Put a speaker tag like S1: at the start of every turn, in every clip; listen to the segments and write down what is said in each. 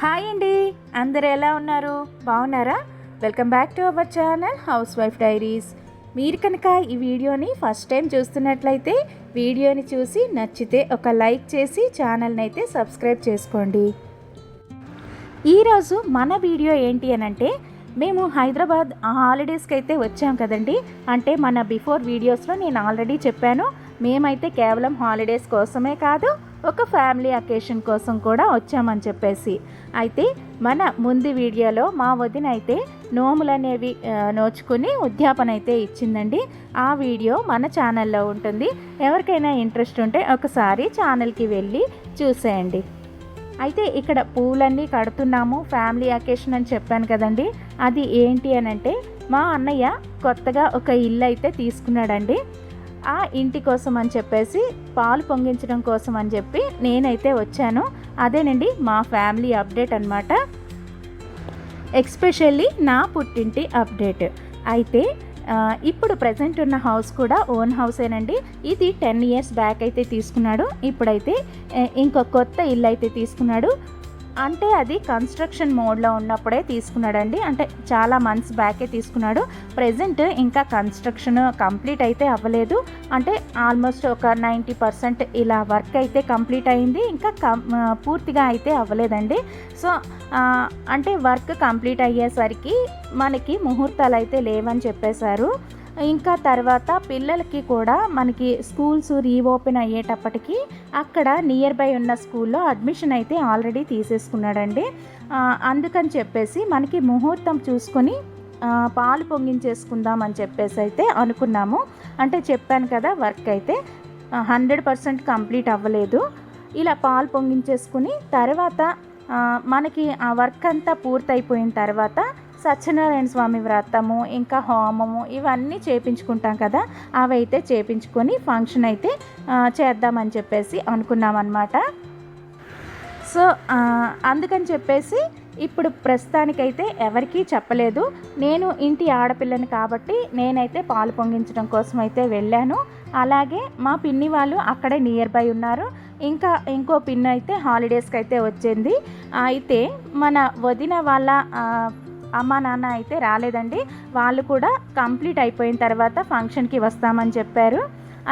S1: Hi అండి, అందరు ఎలా ఉన్నారు? బాగున్నారా? Welcome back to our channel house wife diaries. మీరు కనుక ఈ వీడియోని ఫస్ట్ టైం చూస్తున్నట్లయితే వీడియోని చూసి నచ్చితే ఒక లైక్ చేసి ఛానల్ని అయితే సబ్స్క్రైబ్ చేసుకోండి. ఈరోజు మన వీడియో ఏంటి అనంటే, మేము హైదరాబాద్ హాలిడేస్కి అయితే వచ్చాం కదండి. అంటే మన బిఫోర్ వీడియోస్లో నేను ఆల్రెడీ చెప్పాను, మేమైతే కేవలం హాలిడేస్ కోసమే కాదు, ఒక ఫ్యామిలీ అకేషన్ కోసం కూడా వచ్చామని చెప్పేసి. అయితే మన ముందు వీడియోలో మా వదిన అయితే నోములు అనేవి నోచుకుని ఉద్యాపన అయితే ఇచ్చిందండి. ఆ వీడియో మన ఛానల్లో ఉంటుంది. ఎవరికైనా ఇంట్రెస్ట్ ఉంటే ఒకసారి ఛానల్కి వెళ్ళి చూసేయండి. అయితే ఇక్కడ పూలన్నీ కడుతున్నాము, ఫ్యామిలీ అకేషన్ అని చెప్పాను కదండి. అది ఏంటి అని అంటే, మా అన్నయ్య కొత్తగా ఒక ఇల్లు అయితే తీసుకున్నాడండి. ఆ ఇంటి కోసం అని చెప్పేసి పాలు పొంగించడం కోసం అని చెప్పి నేనైతే వచ్చాను. అదేనండి మా ఫ్యామిలీ అప్డేట్ అన్నమాట. ఎస్పెషల్లీ నా పుట్టింటి అప్డేట్. అయితే ఇప్పుడు ప్రజెంట్ ఉన్న హౌస్ కూడా ఓన్ హౌసేనండి. ఇది 10 years బ్యాక్ అయితే తీసుకున్నాడు. ఇప్పుడైతే ఇంకో కొత్త ఇల్లు అయితే తీసుకున్నాడు. అంటే అది కన్స్ట్రక్షన్ మోడ్లో ఉన్నప్పుడే తీసుకున్నాడండి. అంటే చాలా మంత్స్ బ్యాకే తీసుకున్నాడు. ప్రజెంట్ ఇంకా కన్స్ట్రక్షన్ కంప్లీట్ అయితే అవ్వలేదు. అంటే ఆల్మోస్ట్ ఒక 90% ఇలా వర్క్ అయితే కంప్లీట్ అయింది. ఇంకా పూర్తిగా అయితే అవ్వలేదండి. సో అంటే వర్క్ కంప్లీట్ అయ్యేసరికి మనకి ముహూర్తాలు అయితే లేవని చెప్పేశారు. ఇంకా తర్వాత పిల్లలకి కూడా మనకి స్కూల్స్ రీఓపెన్ అయ్యేటప్పటికి అక్కడ నియర్ బై ఉన్న స్కూల్లో అడ్మిషన్ అయితే ఆల్రెడీ తీసేసుకున్నాడండి. అందుకని చెప్పేసి మనకి ముహూర్తం చూసుకొని పాలు పొంగించేసుకుందాం అని చెప్పేసి అయితే అనుకున్నాము. అంటే చెప్పాను కదా, వర్క్ అయితే 100% కంప్లీట్ అవ్వలేదు. ఇలా పాలు పొంగించేసుకుని తర్వాత మనకి ఆ వర్క్ అంతా పూర్తయిపోయిన తర్వాత సత్యనారాయణ స్వామి వ్రతము, ఇంకా హోమము ఇవన్నీ చేయించుకుంటాం కదా, అవి అయితే చేయించుకొని ఫంక్షన్ అయితే చేద్దామని చెప్పేసి అనుకున్నామన్నమాట. సో అందుకని చెప్పేసి ఇప్పుడు ప్రస్తుతానికైతే ఎవరికీ చెప్పలేదు. నేను ఇంటి ఆడపిల్లని కాబట్టి నేనైతే పాలు పొంగించడం కోసం అయితే వెళ్ళాను. అలాగే మా పిన్ని వాళ్ళు అక్కడే నియర్ బై ఉన్నారు. ఇంకా ఇంకో పిన్ని అయితే హాలిడేస్కి అయితే వచ్చింది. అయితే మన వదిన వాళ్ళ అమ్మ నాన్న అయితే రాలేదండి. వాళ్ళు కూడా కంప్లీట్ అయిపోయిన తర్వాత ఫంక్షన్కి వస్తామని చెప్పారు.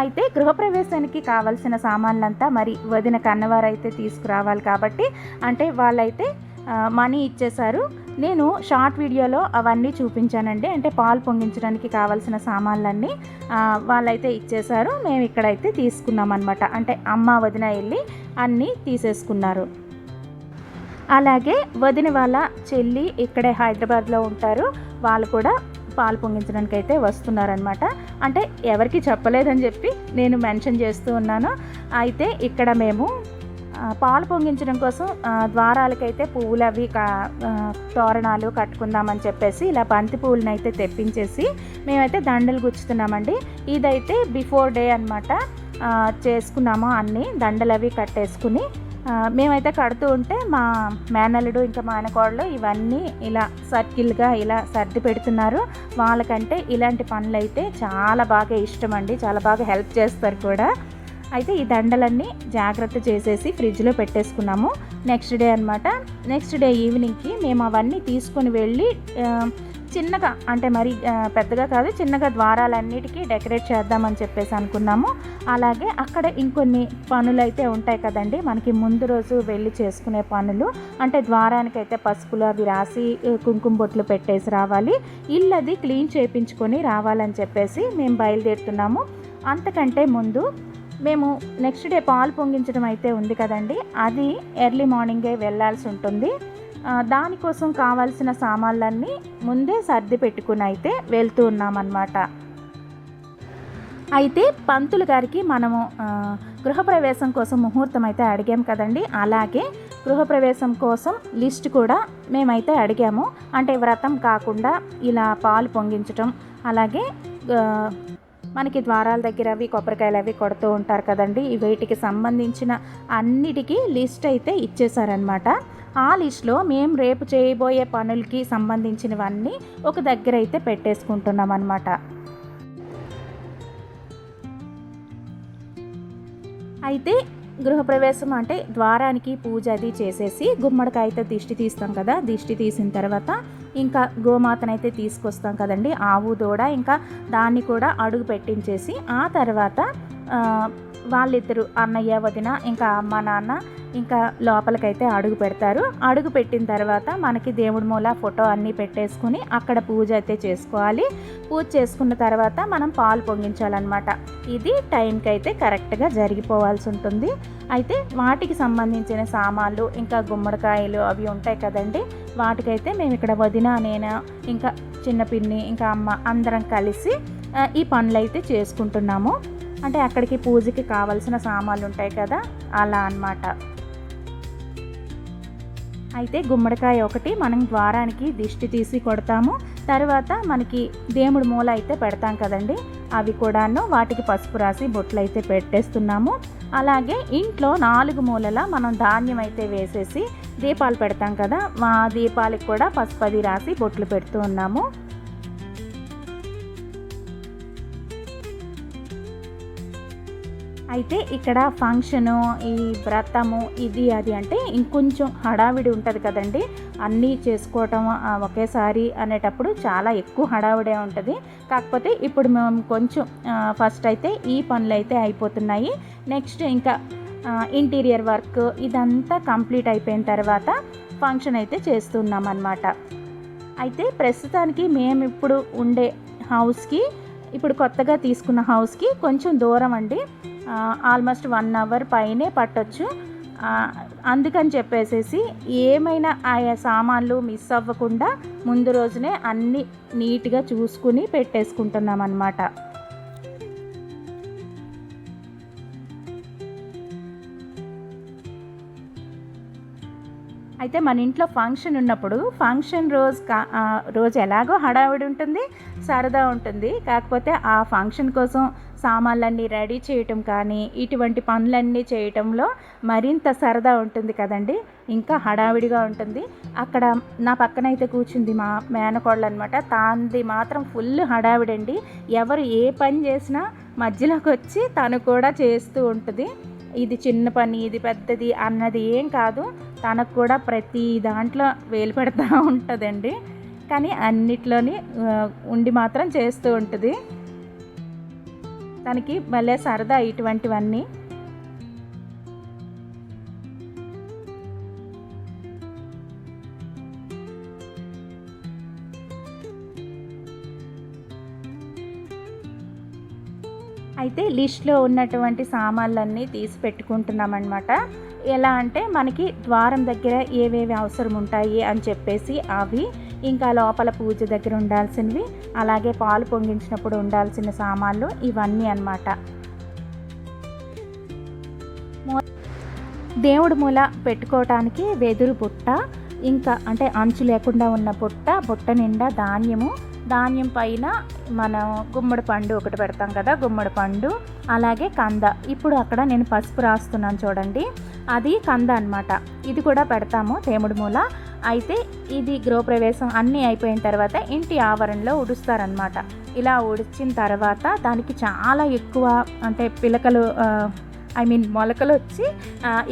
S1: అయితే గృహప్రవేశానికి కావాల్సిన సామాన్లంతా మరి వదిన కన్నవారు అయితే తీసుకురావాలి కాబట్టి, అంటే వాళ్ళైతే మనీ ఇచ్చేశారు. నేను షార్ట్ వీడియోలో అవన్నీ చూపించానండి. అంటే పాలు పొంగించడానికి కావాల్సిన సామాన్లన్నీ వాళ్ళైతే ఇచ్చేశారు. మేము ఇక్కడైతే తీసుకున్నాం అనమాట. అంటే అమ్మ వదిన వెళ్ళి అన్నీ తీసేసుకున్నారు. అలాగే వదిన వాళ్ళ చెల్లి ఇక్కడే హైదరాబాద్లో ఉంటారు. వాళ్ళు కూడా పాలు పొంగించడానికి అయితే వస్తున్నారనమాట. అంటే ఎవరికి చెప్పలేదని చెప్పి నేను మెన్షన్ చేస్తూ ఉన్నాను. అయితే ఇక్కడ మేము పాలు పొంగించడం కోసం ద్వారాలకైతే పువ్వులు అవి తోరణాలు కట్టుకుందామని చెప్పేసి ఇలా బంతి పువ్వులను అయితే తెప్పించేసి మేమైతే దండలు గుచ్చుతున్నామండి. ఇదైతే బిఫోర్ డే అనమాట. చేసుకున్నాము అన్నీ దండలు అవి కట్టేసుకుని మేమైతే కడుతూ ఉంటే మా మేనల్లుడు ఇంకా మా ఆయనకోడలు ఇవన్నీ ఇలా సర్కిల్గా ఇలా సర్ది పెడుతున్నారు. వాళ్ళకంటే ఇలాంటి పనులు అయితే చాలా బాగా ఇష్టం అండి, చాలా బాగా హెల్ప్ చేస్తారు కూడా. అయితే ఈ దండలన్నీ జాగ్రత్త చేసేసి ఫ్రిడ్జ్లో పెట్టేసుకున్నాము. నెక్స్ట్ డే అనమాట. నెక్స్ట్ డే ఈవినింగ్కి మేము అవన్నీ తీసుకొని వెళ్ళి చిన్నగా, అంటే మరి పెద్దగా కాదు, చిన్నగా ద్వారాలన్నిటికీ డెకరేట్ చేద్దామని చెప్పేసి అనుకున్నాము. అలాగే అక్కడ ఇంకొన్ని పనులు అయితే ఉంటాయి కదండి, మనకి ముందు రోజు వెళ్ళి చేసుకునే పనులు. అంటే ద్వారానికైతే పసుపులు అవి రాసి కుంకుమ బొట్లు పెట్టేసి రావాలి, ఇల్లు అది క్లీన్ చేయించుకొని రావాలని చెప్పేసి మేము బయలుదేరుతున్నాము. అంతకంటే ముందు మేము నెక్స్ట్ డే పాలు పొంగించడం అయితే ఉంది కదండి, అది ఎర్లీ మార్నింగే వెళ్ళాల్సి ఉంటుంది. దానికోసం కావాల్సిన సామాన్లన్నీ ముందే సర్ది పెట్టుకుని అయితే వెళ్తూ ఉన్నామన్నమాట. అయితే పంతులు గారికి మనము గృహప్రవేశం కోసం ముహూర్తం అయితే అడిగాము కదండి, అలాగే గృహప్రవేశం కోసం లిస్ట్ కూడా మేమైతే అడిగాము. అంటే వ్రతం కాకుండా ఇలా పాలు పొంగించటం, అలాగే మనకి ద్వారాల దగ్గర అవి కొబ్బరికాయలు అవి కొడుతూ ఉంటారు కదండి, వీటికి సంబంధించిన అన్నిటికీ లిస్ట్ అయితే ఇచ్చేసారనమాట. ఆ లిస్ట్లో మేము రేపు చేయబోయే పనులకి సంబంధించినవన్నీ ఒక దగ్గర అయితే పెట్టేసుకుంటున్నాం అన్నమాట. అయితే గృహప్రవేశం అంటే ద్వారానికి పూజ అది చేసేసి గుమ్మడికాయతో దిష్టి తీస్తాం కదా, దిష్టి తీసిన తర్వాత ఇంకా గోమాతనైతే తీసుకొస్తాం కదండి, ఆవు దూడ, ఇంకా దాన్ని కూడా అడుగు పెట్టించేసి ఆ తర్వాత వాళ్ళిద్దరు అన్నయ్య వదిన ఇంకా అమ్మ నాన్న ఇంకా లోపలికైతే అడుగు పెడతారు. అడుగు పెట్టిన తర్వాత మనకి దేవుడి మూల ఫోటో అన్నీ పెట్టేసుకుని అక్కడ పూజ అయితే చేసుకోవాలి. పూజ చేసుకున్న తర్వాత మనం పాలు పొంగించాలన్నమాట. ఇది టైంకి అయితే కరెక్ట్గా జరిగిపోవాల్సి ఉంటుంది. అయితే వాటికి సంబంధించిన సామాన్లు ఇంకా గుమ్మడికాయలు అవి ఉంటాయి కదండి, వాటికైతే మేము ఇక్కడ వదిన నేను ఇంకా చిన్న పిన్ని ఇంకా అమ్మ అందరం కలిసి ఈ పనులు అయితే చేసుకుంటున్నాము. అంటే అక్కడికి పూజకి కావాల్సిన సామాన్లు ఉంటాయి కదా, అలా అన్నమాట. అయితే గుమ్మడికాయ ఒకటి మనం ద్వారానికి దిష్టి తీసి కొడతాము. తర్వాత మనకి దేవుడి మూల అయితే పెడతాం కదండి, అవి కూడాను వాటికి పసుపు రాసి బొట్లు అయితే పెట్టేస్తున్నాము. అలాగే ఇంట్లో 4 మూలల మనం ధాన్యం అయితే వేసేసి దీపాలు పెడతాం కదా, మా దీపాలకు కూడా పసుపు అది రాసి బొట్లు పెడుతూ ఉన్నాము. అయితే ఇక్కడ ఫంక్షను, ఈ వ్రతము, ఇది అది అంటే ఇంకొంచెం హడావిడి ఉంటుంది కదండి, అన్నీ చేసుకోవటం ఒకేసారి అనేటప్పుడు చాలా ఎక్కువ హడావిడే ఉంటుంది. కాకపోతే ఇప్పుడు మేము కొంచెం ఫస్ట్ అయితే ఈ పనులు అయితే అయిపోతున్నాయి. నెక్స్ట్ ఇంకా ఇంటీరియర్ వర్క్ ఇదంతా కంప్లీట్ అయిపోయిన తర్వాత ఫంక్షన్ అయితే చేస్తున్నాం అన్నమాట. అయితే ప్రస్తుతానికి మేము ఇప్పుడు ఉండే హౌస్కి, ఇప్పుడు కొత్తగా తీసుకున్న హౌస్కి కొంచెం దూరం అండి, ఆల్మోస్ట్ 1 అవర్ పైనే పట్టొచ్చు. అందుకని చెప్పేసి ఏమైనా ఆయా సామాన్లు మిస్ అవ్వకుండా ముందు రోజునే అన్నీ నీట్గా చూసుకుని పెట్టేసుకుంటున్నాం అన్నమాట. అయితే మన ఇంట్లో ఫంక్షన్ ఉన్నప్పుడు ఫంక్షన్ రోజు ఎలాగో హడావిడి ఉంటుంది, సరదా ఉంటుంది. కాకపోతే ఆ ఫంక్షన్ కోసం సామాన్లన్నీ రెడీ చేయటం కానీ ఇటువంటి పనులన్నీ చేయటంలో మరింత సరదా ఉంటుంది కదండి, ఇంకా హడావిడిగా ఉంటుంది. అక్కడ నా పక్కన అయితే కూర్చుంది మా మేనకోడలు అనమాట, తాంది మాత్రం ఫుల్ హడావిడండి. ఎవరు ఏ పని చేసినా మధ్యలోకి వచ్చి తను కూడా చేస్తూ ఉంటుంది. ఇది చిన్న పని, ఇది పెద్దది అన్నది ఏం కాదు, తనకు కూడా ప్రతి దాంట్లో వేలు పెడతా ఉంటుందండి. కానీ అన్నిట్లోని ఉండి మాత్రం చేస్తూ ఉంటుంది. తనకి భలే సరదా ఇటువంటివన్నీ. అయితే లిస్ట్లో ఉన్నటువంటి సామాన్లన్నీ తీసి పెట్టుకుంటున్నామన్నమాట. ఎలా అంటే మనకి ద్వారం దగ్గర ఏవేవి అవసరం ఉంటాయి అని చెప్పేసి అవి, ఇంకా లోపల పూజ దగ్గర ఉండాల్సినవి, అలాగే పాలు పొంగించినప్పుడు ఉండాల్సిన సామాన్లు ఇవన్నీ అన్నమాట. దేవుడి మూల పెట్టుకోవటానికి వెదురు బుట్ట, ఇంకా అంటే అంచు లేకుండా ఉన్న బుట్ట నిండా ధాన్యం పైన మనం గుమ్మడి పండు ఒకటి పెడతాం కదా, గుమ్మడి పండు, అలాగే కంద. ఇప్పుడు అక్కడ నేను పసుపు రాస్తున్నాను చూడండి, అది కంద అన్నమాట. ఇది కూడా పెడతాము దేవుడి మూల. అయితే ఇది గృహప్రవేశం అన్నీ అయిపోయిన తర్వాత ఇంటి ఆవరణలో ఉడుస్తారనమాట. ఇలా ఉడిచిన తర్వాత దానికి చాలా ఎక్కువ అంటే పిలకలు మొలకలు వచ్చి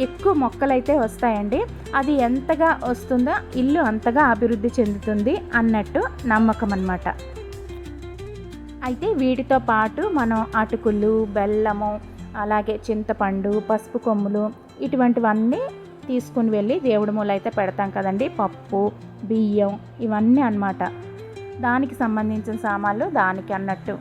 S1: ఎక్కువ మొక్కలు అయితే వస్తాయండి. అది ఎంతగా వస్తుందో ఇల్లు అంతగా అభివృద్ధి చెందుతుంది అన్నట్టు నమ్మకం అన్నమాట. అయితే వీటితో పాటు మనం అటుకులు, బెల్లము, అలాగే చింతపండు, పసుపు కొమ్ములు ఇటువంటివన్నీ తీసుకుని వెళ్ళి దేవుడి మూల అయితే పెడతాం కదండి. పప్పు, బియ్యం ఇవన్నీ అన్నమాట. దానికి సంబంధించిన సామాన్లు దానికి అన్నట్టు.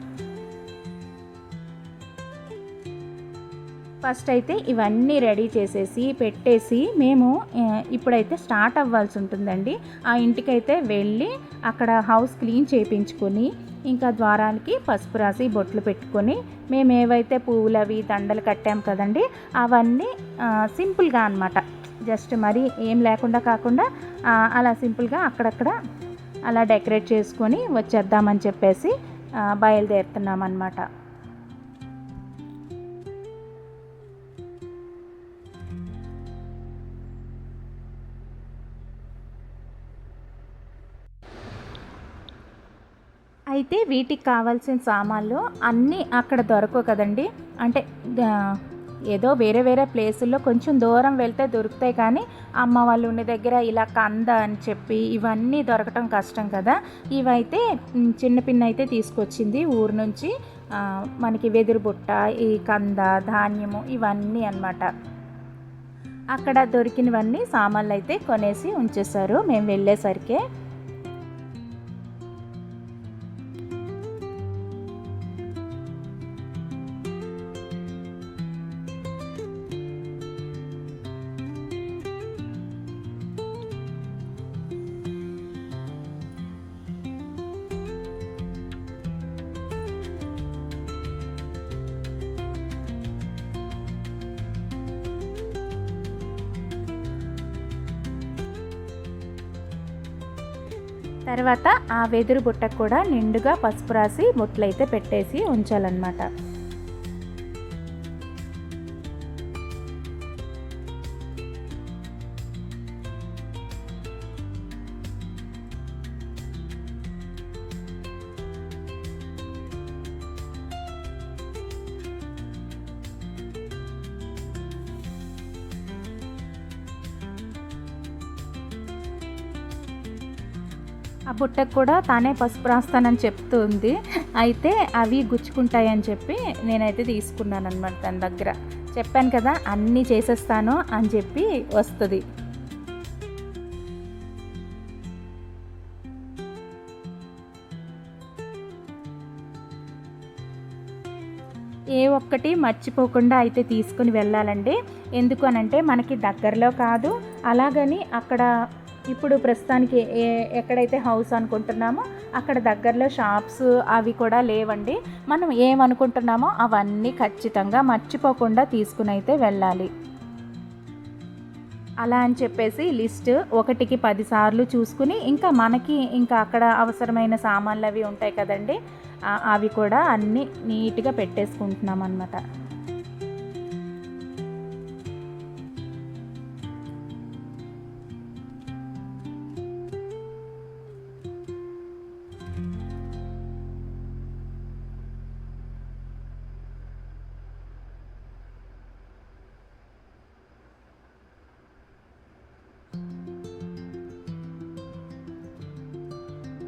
S1: ఫస్ట్ అయితే ఇవన్నీ రెడీ చేసేసి పెట్టేసి మేము ఇప్పుడైతే స్టార్ట్ అవ్వాల్సి ఉంటుందండి. ఆ ఇంటికైతే వెళ్ళి అక్కడ హౌస్ క్లీన్ చేయించుకొని ఇంకా ద్వారానికి పసుపు రాసి బొట్లు పెట్టుకొని మేము ఏవైతే పువ్వులు అవి దండలు కట్టాం కదండి అవన్నీ సింపుల్గా అన్నమాట, జస్ట్ మరి ఏం లేకుండా కాకుండా అలా సింపుల్గా అక్కడక్కడ అలా డెకరేట్ చేసుకొని వచ్చేద్దామని చెప్పేసి బయలుదేరుతున్నాం అన్నమాట. అయితే వీటికి కావాల్సిన సామాన్లు అన్నీ అక్కడ దొరకవు కదండి. అంటే ఏదో వేరే వేరే ప్లేసుల్లో కొంచెం దూరం వెళ్తే దొరుకుతాయి, కానీ అమ్మ వాళ్ళు ఉన్న దగ్గర ఇలా కంద అని చెప్పి ఇవన్నీ దొరకటం కష్టం కదా. ఇవైతే చిన్న పిన్న అయితే తీసుకొచ్చింది ఊరు నుంచి. మనకి వెదురు బుట్ట, ఈ కంద, ధాన్యము ఇవన్నీ అన్నమాట. అక్కడ దొరికినవన్నీ సామాన్లు అయితే కొనేసి ఉంచేశారు మేము వెళ్ళేసరికి. తర్వాత ఆ వెదురు బుట్టకు కూడా నిండుగా పసుపు రాసి బొట్లయితే పెట్టేసి ఉంచాలన్నమాట. ఆ బుట్టకు కూడా తానే పసుపు రాస్తానని చెప్తుంది. అయితే అవి గుచ్చుకుంటాయని చెప్పి నేనైతే తీసుకున్నాను అనమాట. తన దగ్గర చెప్పాను కదా అన్నీ చేసేస్తాను అని చెప్పి వస్తుంది. ఏ ఒక్కటి మర్చిపోకుండా అయితే తీసుకుని వెళ్ళాలండి. ఎందుకు అనంటే మనకి దగ్గరలో కాదు, అలాగని అక్కడ ఇప్పుడు ప్రస్తుతానికి ఎక్కడైతే హౌస్ అనుకుంటున్నామో అక్కడ దగ్గరలో షాప్స్ అవి కూడా లేవండి. మనం ఏమనుకుంటున్నామో అవన్నీ ఖచ్చితంగా మర్చిపోకుండా తీసుకుని అయితే వెళ్ళాలి. అలా అని చెప్పేసి లిస్ట్ 1కి 10 సార్లు చూసుకుని మనకి అక్కడ అవసరమైన సామాన్లు అవి ఉంటాయి కదండి, అవి కూడా అన్నీ నీట్గా పెట్టేసుకుంటున్నాం అన్నమాట.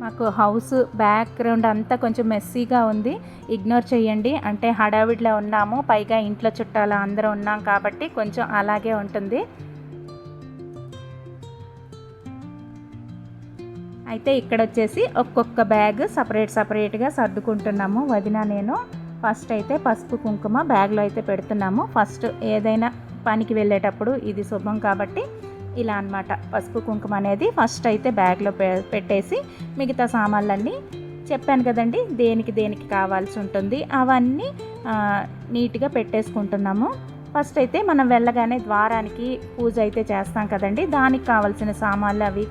S1: మాకు హౌస్ బ్యాక్గ్రౌండ్ అంతా కొంచెం మెస్సీగా ఉంది, ఇగ్నోర్ చేయండి. అంటే హడావిడిలో ఉన్నాము, పైగా ఇంట్లో చుట్టాలు అందరూ ఉన్నాం కాబట్టి కొంచెం అలాగే ఉంటుంది. అయితే ఇక్కడ వచ్చేసి ఒక్కొక్క బ్యాగ్ సపరేట్గా సర్దుకుంటున్నాము వదిన నేను. ఫస్ట్ అయితే పసుపు కుంకుమ బ్యాగ్లో అయితే పెడుతున్నాము. ఫస్ట్ ఏదైనా పనికి వెళ్ళేటప్పుడు ఇది శుభం కాబట్టి ఇలా అన్నమాట. పసుపు కుంకుమ అనేది ఫస్ట్ అయితే బ్యాగ్లో పెట్టేసి మిగతా సామాన్లన్నీ చెప్పాను కదండి దేనికి కావాల్సి ఉంటుంది అవన్నీ నీట్గా పెట్టేసుకుంటున్నాము. ఫస్ట్ అయితే మనం వెళ్ళగానే ద్వారానికి పూజ అయితే చేస్తాం కదండి, దానికి కావాల్సిన సామాన్లు అవి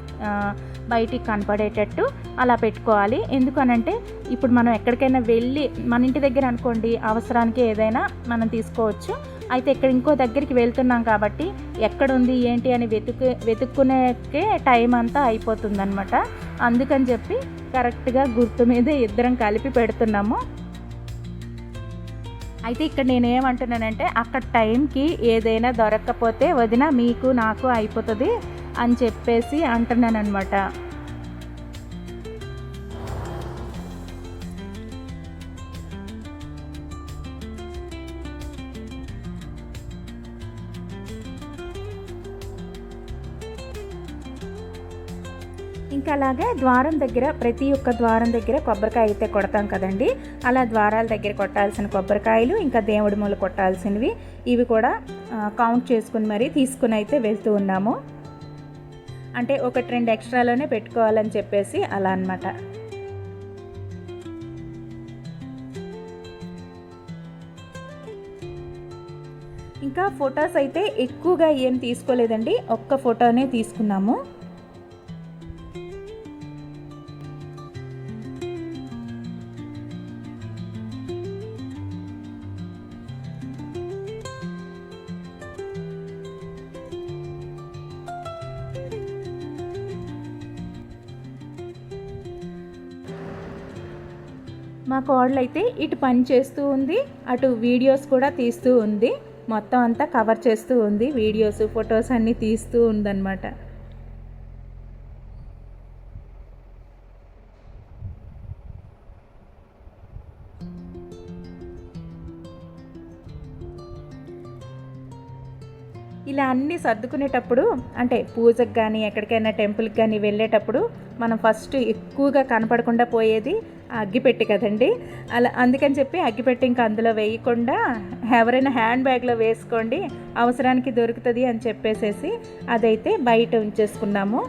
S1: బయటికి కనపడేటట్టు అలా పెట్టుకోవాలి. ఎందుకనంటే ఇప్పుడు మనం ఎక్కడికైనా వెళ్ళి మన ఇంటి దగ్గర అనుకోండి అవసరానికి ఏదైనా మనం తీసుకోవచ్చు. అయితే ఇక్కడ ఇంకో దగ్గరికి వెళ్తున్నాం కాబట్టి ఎక్కడుంది ఏంటి అని వెతుక్కునేకే టైం అంతా అయిపోతుందన్నమాట. అందుకని చెప్పి కరెక్ట్గా గుర్తు మీద ఇద్దరం కలిపి పెడుతున్నాము. అయితే ఇక్కడ నేనేమంటున్నానంటే అక్కడ టైంకి ఏదైనా దొరక్కపోతే వదిన మీకు నాకు అయిపోతుంది అని చెప్పేసి అంటున్నాను అనమాట. ఇంకా అలాగే ద్వారం దగ్గర ప్రతి ఒక్క ద్వారం దగ్గర కొబ్బరికాయ అయితే కొడతాం కదండి, అలా ద్వారాల దగ్గర కొట్టాల్సిన కొబ్బరికాయలు ఇంకా దేవుడి మూల కొట్టాల్సినవి ఇవి కూడా కౌంట్ చేసుకుని మరీ తీసుకుని అయితే వెళ్తూ ఉన్నాము. అంటే 1-2 ఎక్స్ట్రాలోనే పెట్టుకోవాలని చెప్పేసి అలా అన్నమాట. ఇంకా ఫొటోస్ అయితే ఎక్కువగా ఏం తీసుకోలేదండి, ఒక్క ఫోటోనే తీసుకున్నాము. మా కోడలు అయితే ఇటు పని చేస్తూ ఉంది, అటు వీడియోస్ కూడా తీస్తూ ఉంది. మొత్తం అంతా కవర్ చేస్తూ ఉంది, వీడియోస్ ఫొటోస్ అన్నీ తీస్తూ ఉందన్నమాట. ఇలా అన్నీ సర్దుకునేటప్పుడు అంటే పూజకు కానీ ఎక్కడికైనా టెంపుల్కి కానీ వెళ్ళేటప్పుడు మనం ఫస్ట్ ఎక్కువగా కనపడకుండా పోయేది అగ్గిపెట్టి కదండి. అలా అందుకని చెప్పి అగ్గిపెట్టి ఇంకా అందులో వేయకుండా ఎవరైనా హ్యాండ్ బ్యాగ్లో వేసుకోండి, అవసరానికి దొరుకుతుంది అని చెప్పేసేసి అదైతే బయట ఉంచేసుకున్నాము.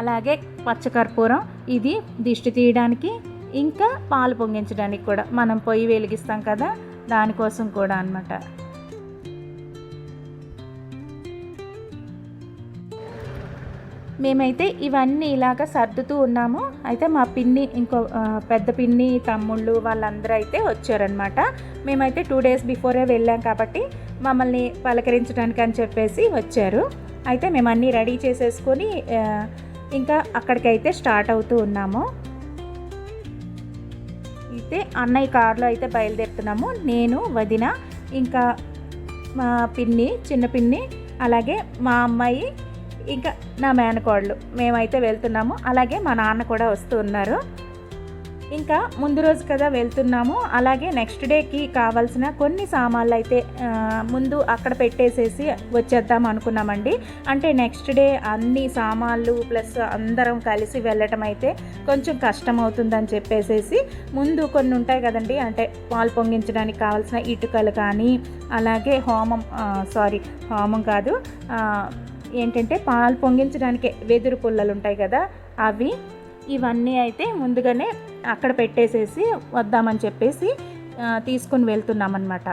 S1: అలాగే పచ్చకర్పూరం, ఇది దిష్టి తీయడానికి ఇంకా పాలు పొంగించడానికి కూడా, మనం పొయ్యి వెలిగిస్తాం కదా దానికోసం కూడా అన్నమాట. మేమైతే ఇవన్నీ ఇలాగ సర్దుతూ ఉన్నాము. అయితే మా పిన్ని, ఇంకో పెద్ద పిన్ని తమ్ముళ్ళు వాళ్ళందరూ అయితే వచ్చారనమాట. మేమైతే 2 days బిఫోరే వెళ్ళాం కాబట్టి మమ్మల్ని పలకరించడానికి అని చెప్పేసి వచ్చారు. అయితే మేము అన్నీ రెడీ చేసేసుకొని ఇంకా అక్కడికైతే స్టార్ట్ అవుతూ ఉన్నాము. అయితే అన్నయ్య కారులో అయితే బయలుదేరుతున్నాము. నేను, వదిన, ఇంకా మా పిన్ని, చిన్న పిన్ని, అలాగే మా అమ్మాయి, ఇంకా నా మేనకోడలు, మేమైతే వెళ్తున్నాము. అలాగే మా నాన్న కూడా వస్తూ ఉన్నారు. ఇంకా ముందు రోజు కదా వెళ్తున్నాము, అలాగే నెక్స్ట్ డేకి కావాల్సిన కొన్ని సామాన్లు అయితే ముందు అక్కడ పెట్టేసేసి వచ్చేద్దాం అనుకున్నామండి. అంటే నెక్స్ట్ డే అన్ని సామాన్లు ప్లస్ అందరం కలిసి వెళ్ళటం అయితే కొంచెం కష్టం అవుతుందని చెప్పేసేసి ముందు కొన్ని ఉంటాయి కదండి, అంటే పాలు పొంగించడానికి కావాల్సిన ఇటుకలు కానీ, అలాగే హోమం కాదు, ఏంటంటే పాలు పొంగించడానికి వెదురు పుల్లలు ఉంటాయి కదా అవి, ఇవన్నీ అయితే ముందుగానే అక్కడ పెట్టేసేసి వద్దామని చెప్పేసి తీసుకొని వెళ్తున్నామన్నమాట.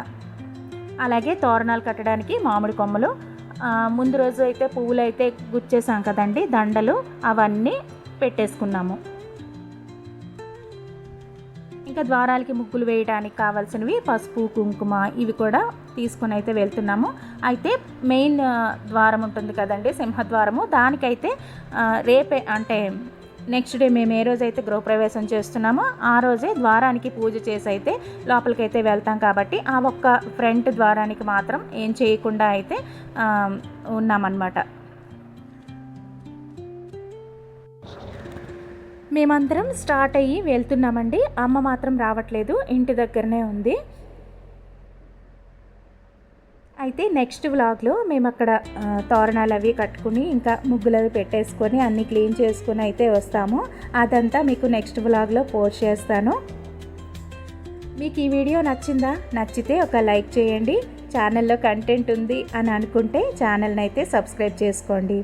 S1: అలాగే తోరణాలు కట్టడానికి మామిడి కొమ్మలు, ముందు రోజు అయితే పువ్వులు అయితే గుచ్చేసాం కదండి, దండలు అవన్నీ పెట్టేసుకున్నాము. ఇంకా ద్వారాలకి ముగ్గులు వేయడానికి కావాల్సినవి పసుపు, కుంకుమ, ఇవి కూడా తీసుకొని అయితే వెళ్తున్నాము. అయితే మెయిన్ ద్వారం ఉంటుంది కదండి, సింహద్వారము, దానికైతే రేపే అంటే నెక్స్ట్ డే మేము ఏ రోజైతే గృహప్రవేశం చేస్తున్నామో ఆ రోజే ద్వారానికి పూజ చేసి అయితే లోపలికైతే వెళ్తాం కాబట్టి ఆ ఒక్క ఫ్రంట్ ద్వారానికి మాత్రం ఏం చేయకుండా అయితే ఉన్నామన్నమాట. మేమందరం స్టార్ట్ అయ్యి వెళ్తున్నామండి. అమ్మ మాత్రం రావట్లేదు, ఇంటి దగ్గరనే ఉంది. అయితే నెక్స్ట్ వ్లాగ్లో మేము అక్కడ తోరణాలు అవి కట్టుకుని ఇంకా ముగ్గులు అవి పెట్టేసుకొని అన్నీ క్లీన్ చేసుకుని అయితే వస్తాము. అదంతా మీకు నెక్స్ట్ వ్లాగ్లో పోస్ట్ చేస్తాను. మీకు ఈ వీడియో నచ్చిందా? నచ్చితే ఒక లైక్ చేయండి. ఛానల్లో కంటెంట్ ఉంది అని అనుకుంటే ఛానల్ని అయితే సబ్స్క్రైబ్ చేసుకోండి.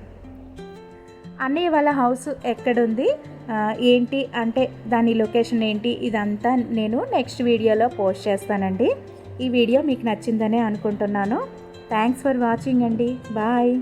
S1: అన్నయ్య వాళ్ళ హౌస్ ఎక్కడుంది, ఏంటి అంటే దాని లొకేషన్ ఏంటి, ఇదంతా నేను నెక్స్ట్ వీడియోలో పోస్ట్ చేస్తానండి. ఈ వీడియో మీకు నచ్చిందనే అనుకుంటున్నాను. థ్యాంక్స్ ఫర్ వాచింగ్ అండి. బాయ్.